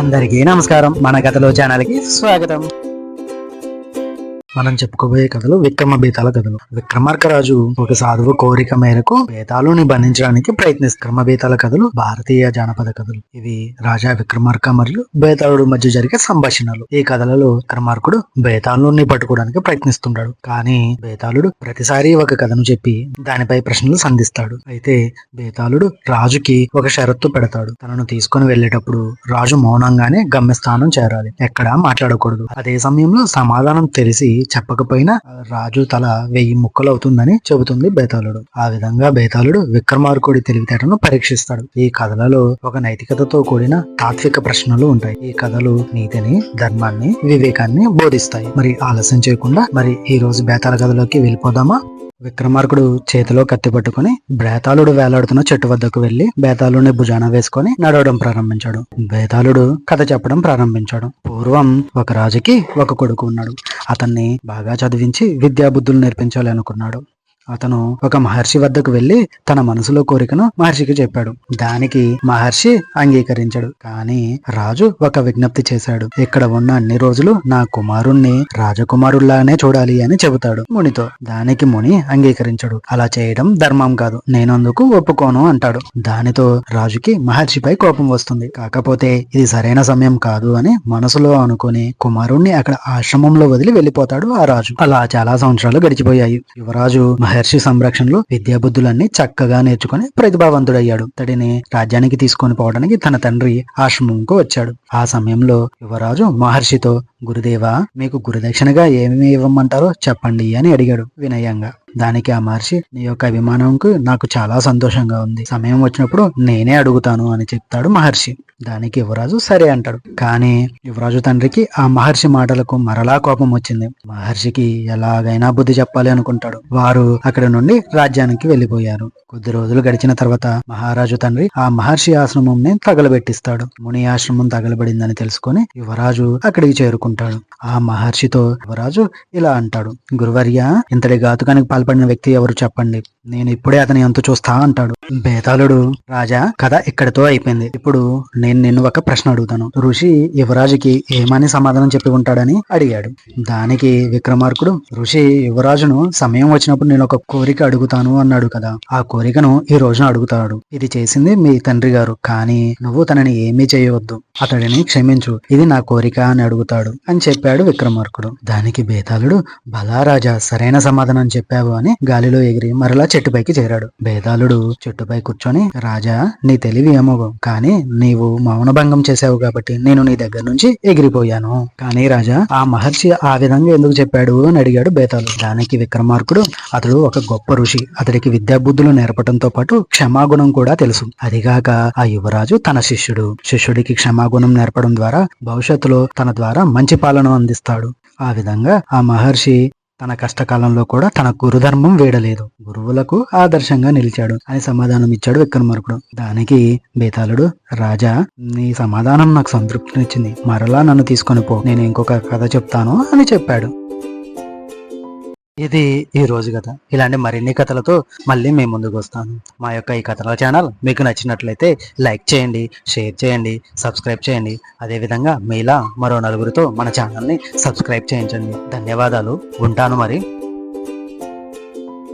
అందరికీ నమస్కారం. మన కథలో ఛానల్కి స్వాగతం. మనం చెప్పుకోబోయే కథలు విక్రమ బేతాళ కథలు. విక్రమార్కరాజు ఒక సాధువు కోరిక మేరకు బేతాళుని బంధించడానికి విక్రమ బేతాళ కథలు భారతీయ జానపద కథలు. ఇవి రాజా విక్రమార్క మరియు బేతాళుడు మధ్య జరిగే సంభాషణలు. ఈ కథలలో విక్రమార్కుడు బేతాళుని పట్టుకోవడానికి ప్రయత్నిస్తుంటాడు. కానీ బేతాళుడు ప్రతిసారి ఒక కథను చెప్పి దానిపై ప్రశ్నలు సంధిస్తాడు. అయితే బేతాళుడు రాజుకి ఒక షరత్తు పెడతాడు. తనను తీసుకుని వెళ్లేటప్పుడు రాజు మౌనంగానే గమ్యస్థానం చేరాలి, ఎక్కడా మాట్లాడకూడదు. అదే సమయంలో సమాధానం తెలిసి చెప్పకపోయినా రాజు తల 1000 ముక్కలు అవుతుందని చెబుతుంది బేతాళుడు. ఆ విధంగా బేతాళుడు విక్రమార్కుడి తెలివితేటను పరీక్షిస్తాడు. ఈ కథలలో ఒక నైతికతతో కూడిన తాత్విక ప్రశ్నలు ఉంటాయి. ఈ కథలు నీతిని, ధర్మాన్ని, వివేకాన్ని బోధిస్తాయి. మరి ఆలస్యం చేయకుండా ఈ రోజు బేతాళ కథలోకి వెళ్ళిపోదామా? విక్రమార్కుడు చేతిలో కత్తి పట్టుకుని బేతాళుడు వేలాడుతున్న చెట్టు వద్దకు వెళ్లి బేతాళుడిని భుజాన వేసుకొని నడవడం ప్రారంభించాడు. బేతాళుడు కథ చెప్పడం ప్రారంభించాడు. పూర్వం ఒక రాజుకి ఒక కొడుకు ఉన్నాడు. అతన్ని బాగా చదివించి విద్యాబుద్ధులు నేర్పించాలి అనుకున్నాడు. అతను ఒక మహర్షి వద్దకు వెళ్లి తన మనసులో కోరికను మహర్షికి చెప్పాడు. దానికి మహర్షి అంగీకరించాడు. కానీ రాజు ఒక విజ్ఞప్తి చేశాడు. ఇక్కడ ఉన్న అన్ని రోజులు నా కుమారుణ్ణి రాజకుమారుల్లానే చూడాలి అని చెబుతాడు మునితో. దానికి ముని అంగీకరించాడు. అలా చేయడం ధర్మం కాదు, నేనందుకు ఒప్పుకోను అంటాడు. దానితో రాజుకి మహర్షిపై కోపం వస్తుంది. కాకపోతే ఇది సరైన సమయం కాదు అని మనసులో అనుకుని కుమారుణ్ణి అక్కడ ఆశ్రమంలో వదిలి వెళ్లిపోతాడు ఆ రాజు. అలా చాలా సంవత్సరాలు గడిచిపోయాయి. యువరాజు మహర్షి సంరక్షణలో విద్యాబుద్ధులన్నీ చక్కగా నేర్చుకుని ప్రతిభావంతుడయ్యాడు. అతడిని రాజ్యానికి తీసుకొని పోవడానికి తన తండ్రి ఆశ్రమంకు వచ్చాడు. ఆ సమయంలో యువరాజు మహర్షితో, గురుదేవా, మీకు గురుదక్షిణగా ఏమి ఇవ్వమంటారో చెప్పండి అని అడిగాడు వినయంగా. దానికి ఆ మహర్షి, నీ యొక్క అభిమానంకు నాకు చాలా సంతోషంగా ఉంది, సమయం వచ్చినప్పుడు నేనే అడుగుతాను అని చెప్తాడు మహర్షి. దానికి యువరాజు సరే అంటాడు. కానీ యువరాజు తండ్రికి ఆ మహర్షి మాటలకు మరలా కోపం వచ్చింది. మహర్షికి ఎలాగైనా బుద్ధి చెప్పాలి అనుకుంటాడు. వారు అక్కడి నుండి రాజ్యానికి వెళ్లిపోయారు. కొద్ది రోజులు గడిచిన తర్వాత మహారాజు తండ్రి ఆ మహర్షి ఆశ్రమంని తగలబెట్టిస్తాడు. ముని ఆశ్రమం తగలబడిందని తెలుసుకొని యువరాజు అక్కడికి చేరుకుంటాడు. ఆ మహర్షితో యువరాజు ఇలా అంటాడు, గురువర్య, ఇంతటి ఘాతుకానికి పాల్పడిన వ్యక్తి ఎవరు చెప్పండి, నేను ఇప్పుడే అతని అంతు చూస్తా అంటాడు. బేతాళుడు, రాజా, కథ ఇక్కడితో అయిపోయింది. ఇప్పుడు నేను నిన్ను ఒక ప్రశ్న అడుగుతాను. ఋషి యువరాజుకి ఏమని సమాధానం చెప్పి ఉంటాడని అడిగాడు. దానికి విక్రమార్కుడు, ఋషి యువరాజును సమయం వచ్చినప్పుడు నేను ఒక కోరిక అడుగుతాను అన్నాడు కదా, ఆ కోరికను ఈ రోజున అడుగుతాడు. ఇది చేసింది మీ తండ్రి గారు, కానీ నువ్వు తనని ఏమీ చేయవద్దు, అతడిని క్షమించు, ఇది నా కోరిక అని అడుగుతాడు అని చెప్పాడు విక్రమార్కుడు. దానికి బేతాళుడు, భలా రాజా, సరైన సమాధానం చెప్పావు అని గాలిలో ఎగిరి మరలా చెట్టుపైకి చేరాడు. బేతాళుడు చెట్టుపై కూర్చొని, రాజా, నీ తెలివి ఏమో, కానీ నీవు మౌనభంగం చేశావు కాబట్టి నేను నీ దగ్గర నుంచి ఎగిరిపోయాను. కానీ రాజా, ఆ మహర్షి ఆ విధంగా ఎందుకు చెప్పాడు అని అడిగాడు బేతాళుడు. దానికి విక్రమార్కుడు, అతడు ఒక గొప్ప ఋషి, అతడికి విద్యాబుద్ధులు నేర్పడంతో పాటు క్షమాగుణం కూడా తెలుసు. అదిగాక ఆ యువరాజు తన శిష్యుడికి క్షమాగుణం నేర్పడం ద్వారా భవిష్యత్తులో తన ద్వారా మంచి పాలన అందిస్తాడు. ఆ విధంగా ఆ మహర్షి తన కష్టకాలంలో కూడా తన గురుధర్మం వీడలేదు, గురువులకు ఆదర్శంగా నిలిచాడు అని సమాధానం ఇచ్చాడు విక్రమార్కుడు. దానికి బేతాళుడు, రాజా, నీ సమాధానం నాకు సంతృప్తినిచ్చింది, మరలా నన్ను తీసుకొని పో, నేను ఇంకొక కథ చెప్తాను అని చెప్పాడు. ఇది ఈ రోజు కథ. ఇలాంటి మరిన్ని కథలతో మళ్ళీ మేము ముందుకు వస్తాను. మా యొక్క ఈ కథల ఛానల్ మీకు నచ్చినట్లయితే లైక్ చేయండి, షేర్ చేయండి, సబ్స్క్రైబ్ చేయండి. అదేవిధంగా మీలా మరో నలుగురితో మన ఛానల్ని సబ్స్క్రైబ్ చేయించండి. ధన్యవాదాలు. ఉంటాను మరి.